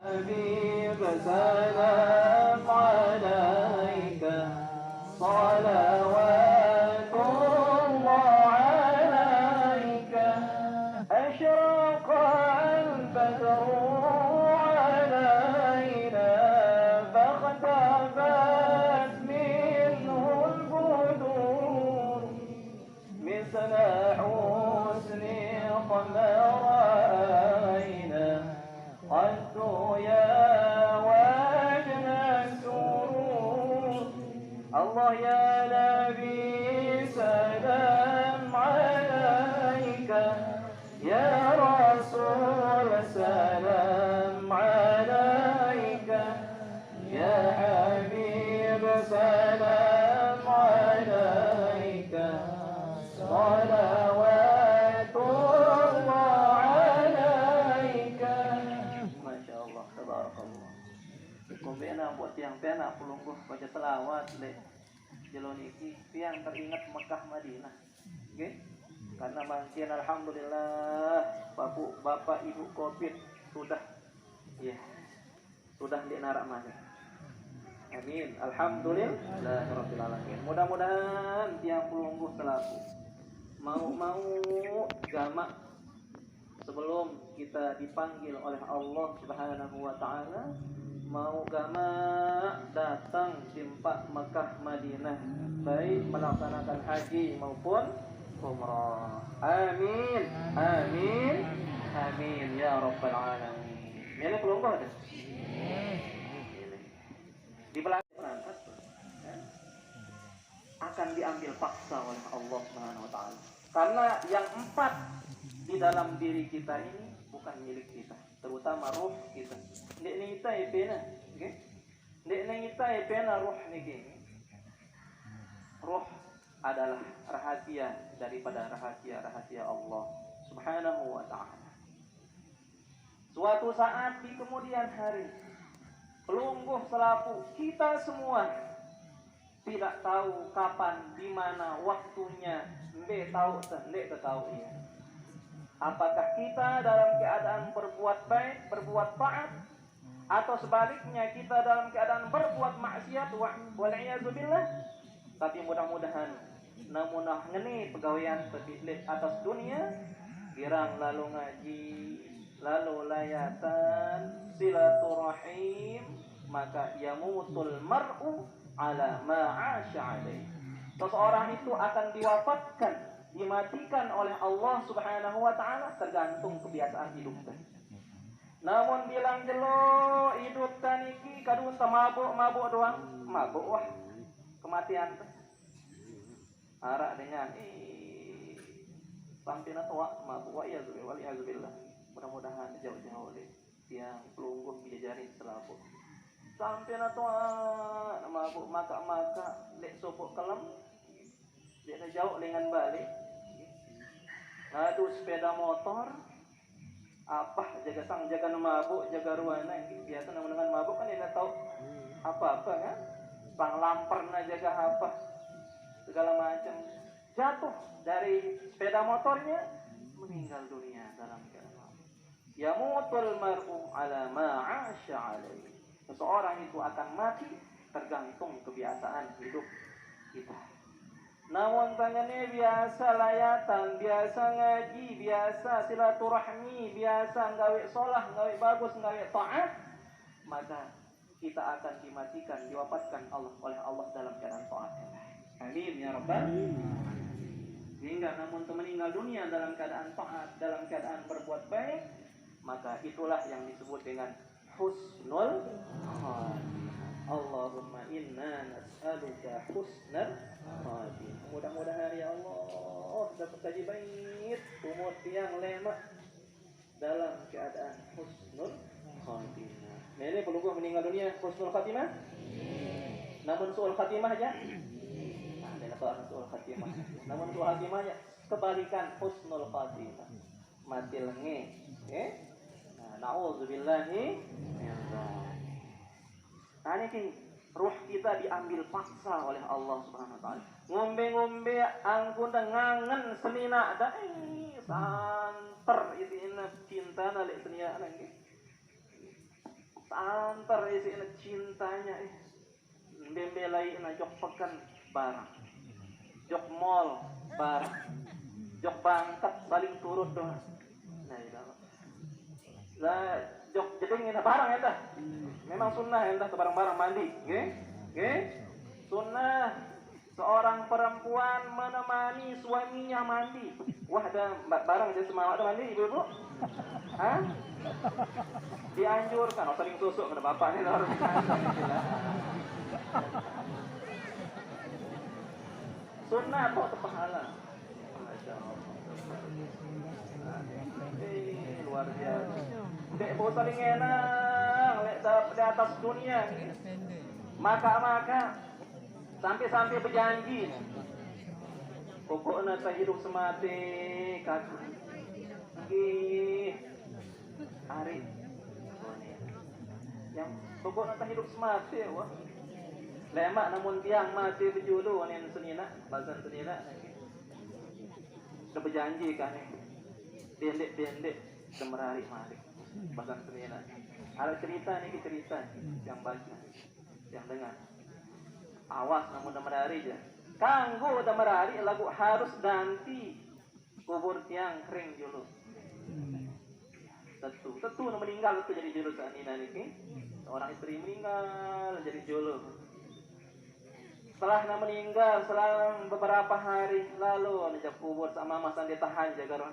حبيب سلام عليك صلوات الله عليك أشرق البدر علينا فاختفت منه البدور مثل حسنك ما رأينا قد يا وجه السرور الله يا نبي سلام عليك يا رسول سلام عليك يا حبيب سلام عليك صلوات الله عليك. Masya Allah, tabarakallah. Kumbena buat tiang pena pelungguh baca selawat le jelon iki tiang teringat Mekah Madinah. Oke? Karena mungkin alhamdulillah bapak ibu Covid sudah sudah di narak mana. Amin. Alhamdulillah rabbil alamin. Mudah-mudahan tiang pelungguh selaku mau jamak sebelum kita dipanggil oleh Allah Subhanahu wa taala, mau gama datang simpak Mekah Madinah, baik melaksanakan haji maupun umrah. Amin. Amin. Amin ya rabbal alamin. Ini pelungguh ada? Di belakang akan diambil paksa oleh Allah Subhanahu wa taala. Karena yang 4 di dalam diri kita ini bukan milik kita, terutama ruh kita. Ndek ni kita ipena, okey? Ndek ni kita ipena ruh niki. Ruh adalah rahasia daripada rahasia-rahasia Allah Subhanahu wa taala. Suatu saat di kemudian hari, pelungguh selaku kita semua tidak tahu kapan, di mana waktunya, ndek tahu ya. Apakah kita dalam keadaan berbuat baik, berbuat taat, atau sebaliknya kita dalam keadaan berbuat maksiat, wal'iyadzubillah. Tapi mudah-mudahan namun ngeni pegawaian terbilit atas dunia, girang lalu ngaji, lalu layatan, silaturahim, maka yamutul mar'u ala ma'asya alaih. Seseorang itu akan diwafatkan, dimatikan oleh Allah Subhanahu wa taala tergantung kebiasaan hidupnya. Namun bilang jelo hidup taniki kadun mabuk doang, mabuk wah kematian tuh. Arak dengan sampai tua mabuk wa ya zubillah. Mudah-mudahan jauh-jauh deh yang pelungguh diajarin selaku. Sampai tua mabuk maka lek sopok kelam dia jauh dengan balik. Ngadu sepeda motor apa jaga mabuk, jaga ruana biasa dengan mabuk kan dia tahu apa-apa kan. Bang lamperna jaga apa segala macam, jatuh dari sepeda motornya, meninggal dunia dalam keadaan yamutul mar'u ala ma'asya alaihi. Seseorang itu akan mati tergantung kebiasaan hidup kita. Namun tangannya biasa layatan, biasa ngaji, biasa silaturahmi, biasa nggawe sholah, nggawe bagus, nggawe taat, maka kita akan dimatikan, diwafatkan oleh Allah dalam keadaan taat. Amin ya rabbal. Hingga namun meninggal dunia dalam keadaan taat, dalam keadaan berbuat baik, maka itulah yang disebut dengan husnul khatimah. Allahumma inna nas'aluka husnul khatimah. Mudah-mudahan ya Allah dapat kaji baik, umur yang lama dalam keadaan husnul khatimah. Ini pelungguh meninggal dunia husnul khatimah. Namun su'ul khatimah aja. Su'ul khatimah. Namun su'ul khatimah ya kebalikan husnul khatimah. Mati lenge. Na'udzubillahi min dzalik. Nah ini ruh kita diambil paksa oleh Allah Subhanahu wa taala. Ngombe-ngombe angkun ngangen senina da santer itu cinta nalik senia nangge. Santar isi cintanya bembelai jok pekan barang, jok mall barang, jok bangkat saling turut doang. Nah, lah jok jeding barang entah. Memang sunnah entah barang-barang mandi, nggih? Sunnah seorang perempuan menemani suaminya mandi. Wah, ada barang dia semangat mandi, ibu-ibu. Hah? Dianjurkan, sering tusuk ke bapak ini luar biasa. Sunnah kok pahala. Masya Allah. Luar biasa. Dek bau saling enak, di atas dunia. Maka sampai berjanji. Pokoknya tak hidup semati kakak. Hari yang pokoknya tak hidup semati wah. Lemak namun tiang mati berjulu nih senina, bagian senina. Sudah berjanji kan nih. Dendek semerari mari. Bagian senina. Ada cerita yang baca, yang dengar. Awas namun demerari aja. Kanggo demerari lagu harus ganti kubur tiang kering dulu. Tentu meninggal itu jadi julu saat ini. Seorang istri meninggal jadi julu. Setelah meninggal, selang beberapa hari lalu ada kubur sama masa ditahan jaga orang.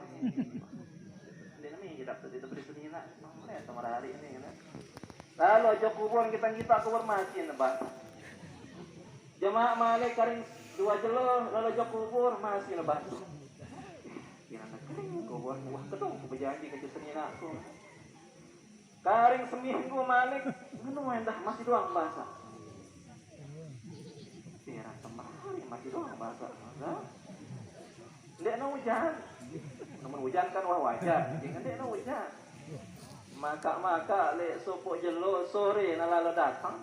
Dia namanya tidak beri senina. Mana sama hari ini kan? Lalu aja kubur kita kubur masih nebak. Jemaah malik karing 2 jelo lalu aja kubur masih nebak. Kubur wah ketemu berjanji ke senina aku. Karing seminggu malik, mana dah masih doang bahasa. Tira temari masih doang bahasa. Dia no hujan. Namun hujan kan wah wajar. Jangan dia no hujan. Maka le sopo jelo sore nalalo datang.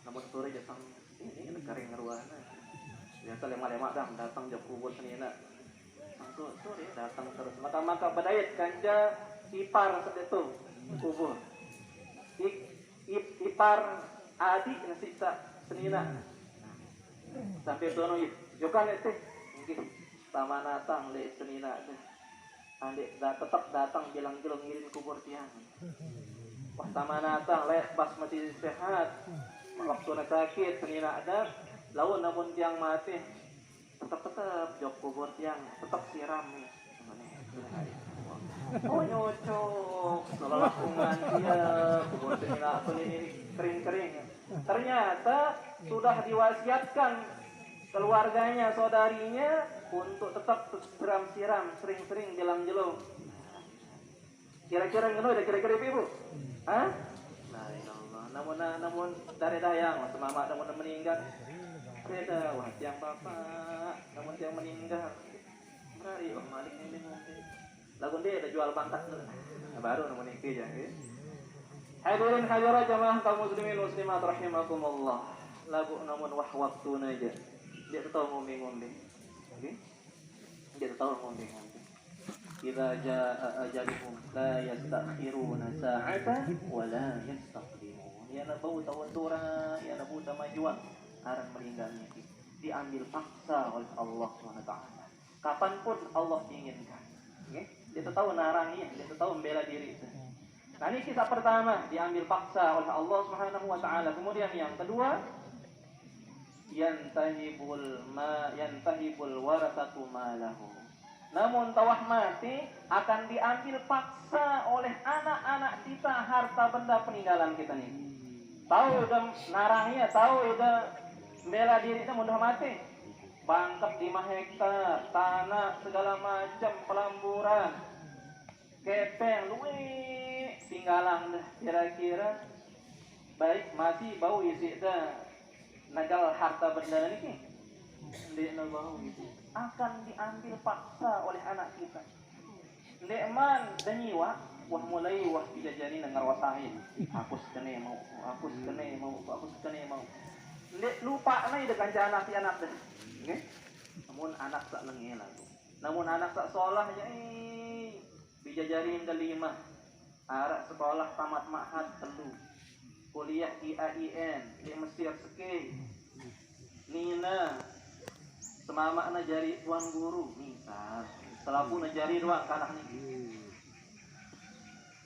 Namun sore datang ini kering ngeruana. Biasa lema-lema datang jam kubur senina. Sore datang terus. Maka badayat kanja ipar sedetu kubur. Ipar adik nasisa senina. Sampai dono jokan teh mungkin sama natang le senina teh. Ande tetap datang bilang-bilang ngirim kubur tiang. Wah sama natang le pas masih sehat. Waktu nak sakit senina ada lawan namun tiang mati tetap jok kubur tiang tetap siram nih. Oh nyocok setelah lakungan dia kubur senina ini kering-kering. Ternyata sudah diwasiatkan keluarganya, saudarinya untuk tetap siram-siram, sering-sering jelang-jelung. Kira-kira ngono ada kira-kira ibu? Hah? La ilallah. Namun dari dayang semama namun meninggal. Beda wah tiang bapak, namun tiang meninggal. Berari wah malik ini mungkin. Lagu dia ada jual pangkat nah, baru namun iki ya. Hadirin hadirat jamaah kaum muslimin muslimat rahimakumullah. Lagu namun wah waktuna aja. Dia tahu ngombe-ngombe. Okey? Dia tahu ngombe-ngombe. Idza jaa ajaluhum la yastakhiruna sa'atan wa la yastaqdimun. Ya nabu tawadura, ya nabu tamajuan arang meninggalnya diambil paksa oleh Allah Subhanahu wa taala. Kapanpun Allah inginkan. Okey? Dia tahu narangnya, dia tahu membela diri. Nah, ini kisah pertama diambil paksa oleh Allah Subhanahu wa taala. Kemudian yang kedua, yantahibul warasatu malahu. Namun tawah mati akan diambil paksa oleh anak-anak kita harta benda peninggalan kita nih. Tahu udah narangnya, tahu udah bela diri kita mudah mati. Bangkep 5 hektar, tanah segala macam pelamburan. Kepeng luwe tinggalan kira-kira baik masih bau isi dah nagal harta benda ini di bau itu akan diambil paksa oleh anak kita. Leman danyiwa wah mulai wah dijajari dengar wasahin. Aku sekene mau. Lupa nai dengan anak deh. Nggih. Namun anak sak lengela. Namun anak sak solah ya bijajarin 5 Arak sekolah tamat ma'had telu. Kuliah di AIN di Mesir seke. Nina semama na jari tuan guru misal. Setelah pun jari doang kalah nih.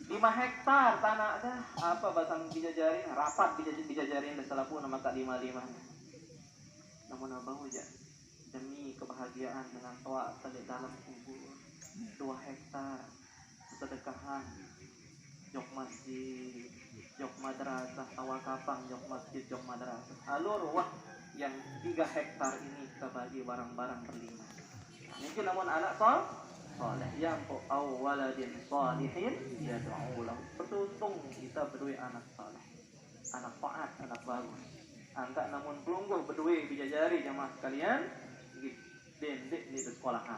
5 hektar tanah dah. Apa bahasa bisa jari? Rapat bisa jari setelah pun maka 5. Namun abang aja demi kebahagiaan dengan toa di dalam kubur 2 hektar sedekahan jok masjid, jok madrasah, tawakapang, jok masjid, jok madrasah. Alur wah yang 3 hektar ini kita bagi barang-barang berlima. Mungkin namun anak soleh yang waladin solihin yad'u lahu. Beruntung kita berdua anak soleh, anak taat, anak bagus. Angka namun pelungguh berdua bisa jari jamaah sekalian. Dendek di sekolahan.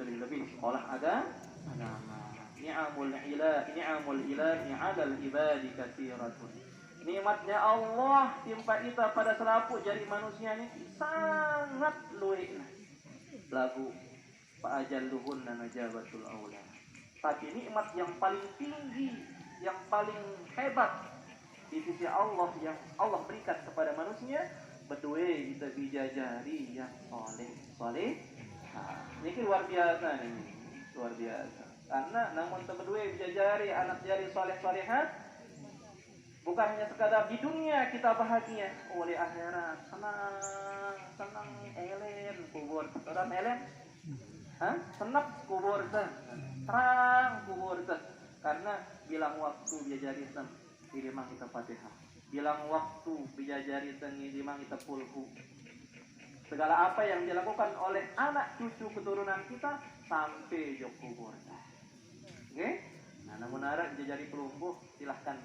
Lebih-lebih sekolah agama. Ni'amul ilahi 'alal ibadi katsiratun. Nikmatnya Allah timpa kita pada selaput jari manusia ini sangat luwih. Lagu fa'ajalluhunna najabatul aula. Tapi nikmat yang paling tinggi, yang paling hebat di sisi Allah yang Allah berikan kepada manusia berdua kita bijajari yang soleh. Ini luar biasa nih, luar biasa. Karena namun berdua bijajari anak jari soleh-solehat bukan hanya sekadar di dunia kita bahagia, oleh akhirat senang elen kubur orang elen, senap kubur terang kubur karena bilang waktu bijajari dilimang kita Fatihah, bilang waktu bijajari dilimang kita pulhu. Segala apa yang dilakukan oleh anak cucu keturunan kita sampai jok kubur. Oke? Nah, namun arah dijajari pelungguh silahkan.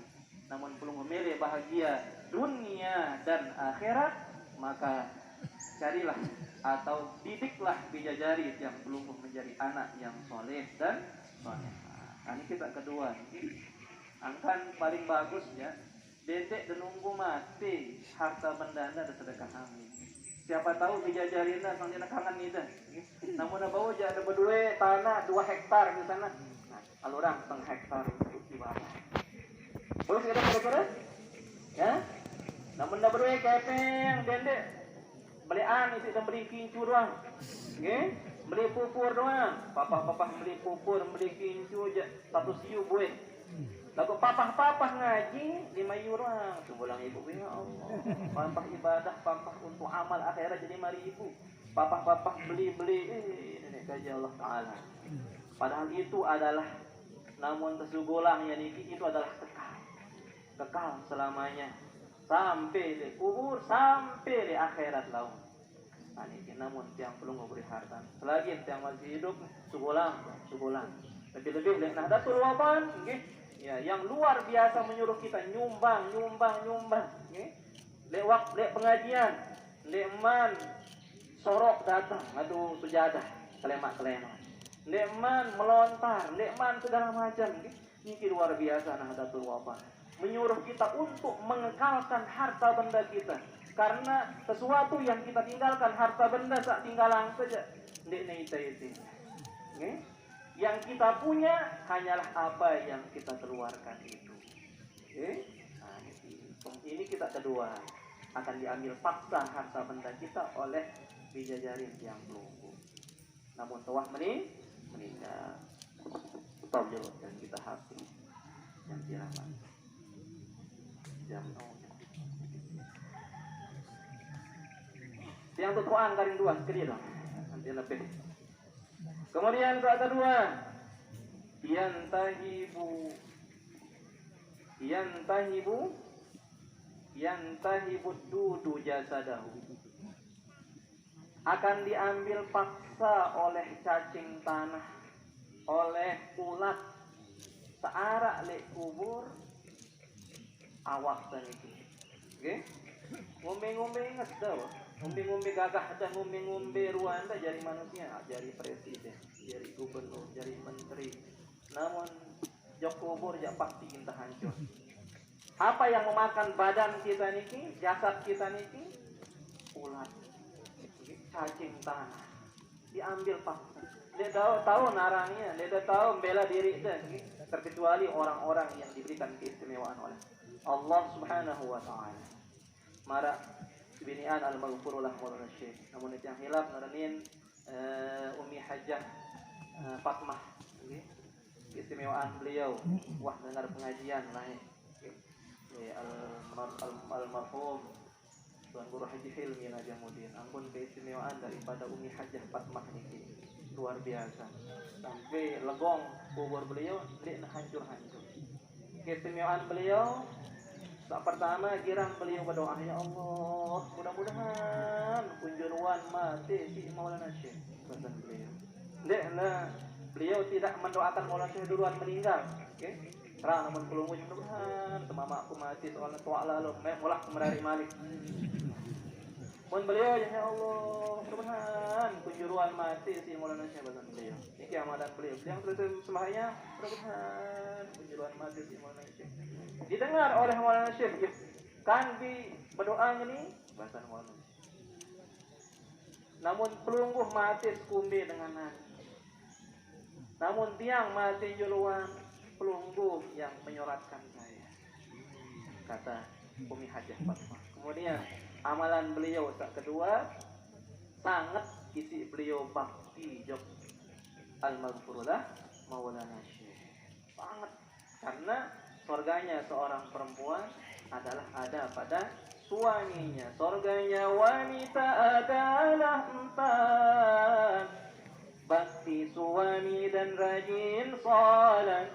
Namun pelungguh milih bahagia dunia dan akhirat, maka carilah atau didiklah bijajari yang pelungguh menjadi anak yang soleh dan soleh. Nah, ini kita kedua. Angkan paling bagus ya. Dedek dan nunggu mati harta benda dan sedekah amin. Siapa tahu dijajarin lah sambil kangen itu. Namun bawa aja ada berdua tanah 2 hektar di sana. Nah, kalau orang 1 hektar di bawah. Terus kita kira-kira? Ya. Namun dah berdua kepeng dendek. Belian isi dan beli kincu doang. Oke? Beli pupur doang. Papa beli pupur, beli kincu aja 1 siu buih. Lalu papah ngaji 5 euro. Sebulan ibu ya Allah. Papah ibadah, papah untuk amal akhirat jadi 5.000. Papah beli ini kaji Allah Ta'ala. Padahal itu adalah namun tesugulang yang itu adalah kekal selamanya sampai di kubur, sampai di akhirat laut. Nah, ini namun yang belum memberi harta. Selagi yang masih hidup sugulang. Lebih-lebih Nahdlatul Wathon, ya, yang luar biasa menyuruh kita nyumbang. Lek pengajian, lekman sorok datang, aduh sujadah, kelemak. Lekman melontar, lekman segala macam. Ini luar biasa Nahdlatul Wathon. Menyuruh kita untuk mengekalkan harta benda kita. Karena sesuatu yang kita tinggalkan harta benda tak tinggalan saja. Itu. Yang kita punya hanyalah apa yang kita keluarkan itu. Nah, ini kita kedua akan diambil paksa harta benda kita oleh bijajarin yang pelunggu. Namun telah meninggal. Stop dulu dan kita hapus yang dirahmat. Yang tutuan garing 2 sekali dong. Nanti lebih. Kemudian doa kedua, yantahibu dudu jasadahu. Akan diambil paksa oleh cacing tanah, oleh ulat searak lek kubur awak tadi. Oke? Ngombe-ngombe ingat dah. Ngombe-ngombe gagah dah, ngombe-ngombe Rwanda jadi manusia, jadi presiden, jadi gubernur, jadi menteri. Namun jok kubur jak pasti kita hancur. Apa yang memakan badan kita niki, jasad kita niki? Ulat, cacing tanah. diambil paksa. Dia tahu narangnya, dia tahu membela diri dan terkecuali orang-orang yang diberikan keistimewaan oleh Allah Subhanahu wa taala. Mara binian al-maghfurullah maulana syekh. Namun itu yang hilaf naranin Umi Hajjah Fatmah. Keistimewaan beliau, wah dengar pengajian lah almarhum Tuan Guru Haji Hilmi Najamuddin. Ampun keistimewaan daripada Umi Hajjah Fatmah ini luar biasa. Sampai legong kubur beliau tidak hancur-hancur. Keistimewaan beliau, saat pertama girang beliau berdoa, ya Allah, mudah-mudahan kunjuruan mati si Maulana Syekh. Pesan beliau. Beliau tidak mendoakan Maulana Syekh duluan meninggal. Okay? Terang namun pelungu mudah-mudahan semama aku mati soalnya tuala lo mulak merari malik. Pun beliau ya Allah, mudah-mudahan kunjuruan mati si Maulana Syekh. Pesan beliau. Ini amalan beliau. Yang terus semahnya, mudah-mudahan kunjuruan mati si Maulana Syekh. Didengar oleh Maulana Syekh kan di berdoa ini bahasa Maulana. Namun pelungguh mati sekumbi dengan nasi. Namun tiang mati juluan pelungguh yang menyolatkan saya, kata Umi Hajjah Fatmah. Kemudian amalan beliau saat kedua sangat isi beliau bakti jok al-maghfurullah Maulana Syekh. Sangat, karena surganya seorang perempuan adalah ada pada suaminya. Surganya wanita adalah 4. Bakti suami dan rajin salat,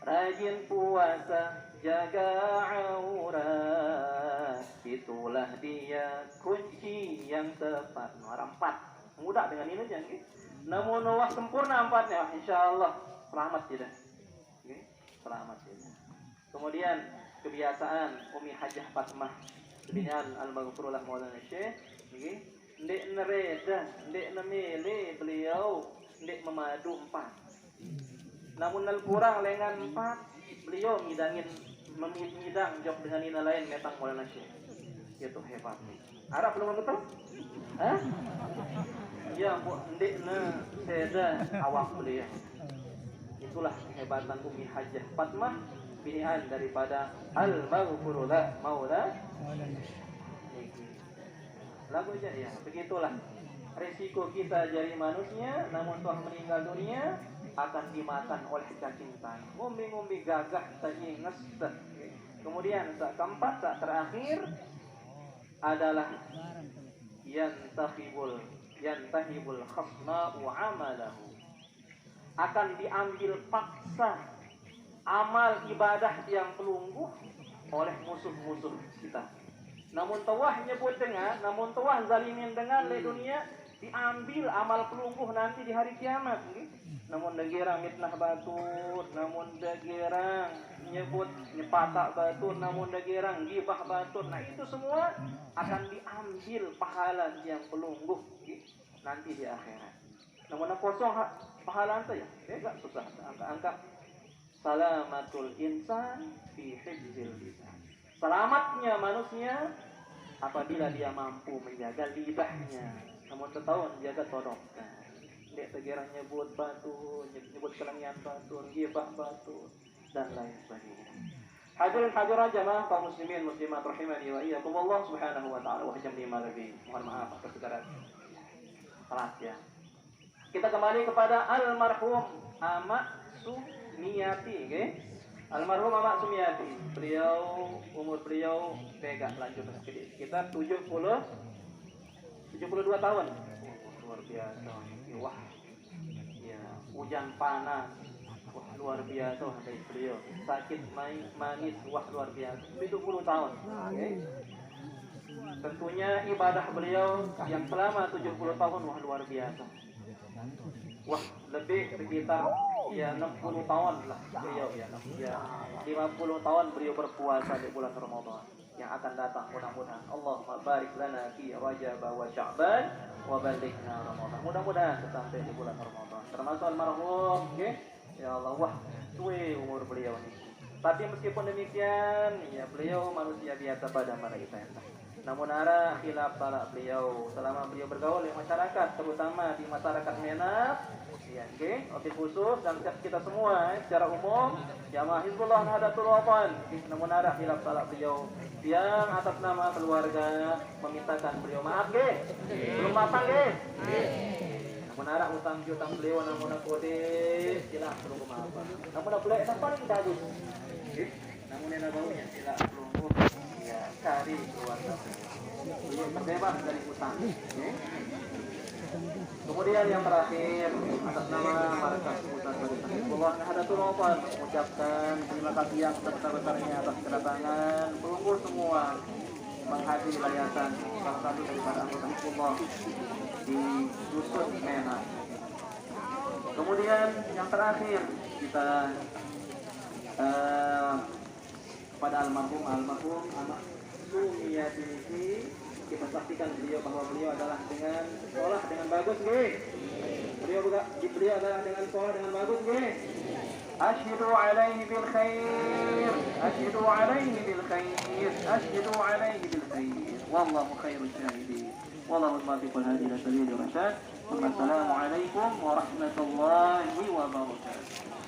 rajin puasa, jaga aurat. Itulah dia kunci yang tepat. Nomor 4. Mudah dengan ini aja. Namun wah sempurna 4-nya. Insyaallah selamat tidak. Selamat tidak. Kemudian kebiasaan Umi Hajjah Fatmah binian al-maghfurullah Maulana Syekh, ndek nereda, ndek nemele beliau, ndek memadu 4. Namun nal kurang lengan 4, beliau memidang jok dengan ina lain metang Maulana Syekh. Itu hebat. Arab belum betul? Hah? Ya, ndek ne seda awak beliau. Itulah kehebatan Umi Hajjah Fatmah binian daripada al-maghfurullah Maulana. Lagu aja ya, begitulah resiko kita jadi manusia, namun telah meninggal dunia akan dimakan oleh cacing tanah. Ngombe-ngombe gagah saja ngestet. Kemudian saat keempat, saat terakhir adalah yantahibul khasma'u amalahu. Akan diambil paksa amal ibadah yang pelungguh oleh musuh-musuh kita. Namun tawah nyebut dengan, namun tawah zalimin dengan di dunia diambil amal pelungguh nanti di hari kiamat. Namun dagirang mitnah batur, namun dagirang nyebut nyepatak batur, namun dagirang gibah batur. Nah itu semua akan diambil pahala yang pelungguh nanti di akhirat. Namun kosong pahala saja, enggak susah. Angka-angka salamatul insan fi hifzil lisan. Selamatnya manusia apabila dia mampu menjaga lidahnya. Namun setahun jaga todoknya. Dia segera nyebut batu, nyebut kelengian batu, gibah batu, dan lain sebagainya. Hadirin hadirat jamaah kaum muslimin muslimat rahimani wa iyyakumullah subhanahu wa ta'ala wa jamni malabi. Mohon maaf atas segala salah ya. Kita kembali kepada almarhum Amak Sumiati, okay? Almarhum Amak Sumiati, umur beliau pegang lanjut sekitar 72 tahun. Luar biasa. Wah. Ya, hujan panas. Wah, luar biasa dari beliau. Sakit manis, wah luar biasa. 70 tahun. Okay? Tentunya ibadah beliau yang selama 70 tahun wah luar biasa. Wah, lebih sekitar ya 60 tahun lah beliau ya 50 tahun beliau berpuasa di bulan Ramadan yang akan datang mudah-mudahan. Allahumma barik lana fi Rajab wa Sya'ban wa balighna Ramadan. Mudah-mudahan sampai di bulan Ramadan. Termasuk almarhum, okay? Ya Allah, wah, suwe umur beliau ini. Tapi meskipun demikian, ya beliau manusia biasa pada mara kita. namun ada khilaf talak beliau selama beliau bergaul di masyarakat, terutama di masyarakat Menat. Ya, oke khusus dan kita semua secara umum jamaah Hizbullah Nahdlatul Wathon. Namun ada khilaf talak beliau yang atas nama keluarga memintakan beliau maaf belum matang namun ada utang beliau namun aku sila belum maaf namun ada boleh apa yang bagus namun yang baunya sila belum ya cari keluarga beliau terbebas dari utang. Kemudian yang terakhir atas nama Markas Pusat Barisan Hizbullah Nahdlatul Wathon mengucapkan terima kasih yang sebesar-besarnya atas kedatangan pelungkur semua menghadiri yayasan salah satu daripada anggota Hizbullah di Dusun Menat. Kemudian yang terakhir kita kepada almarhum anak Sumiyati kita saksikan bahwa beliau adalah dengan sekolah dengan bagus beliau adalah dengan sekolah dengan bagus Ashhadu alaihi bil khair ashhadu alaihi bil khair ashhadu alaihi bil khair wallahu khairul syahidin wallahu muwaffiqul hadi ila sabilir rasyad. Wassalamu alaikum warahmatullahi wabarakatuh.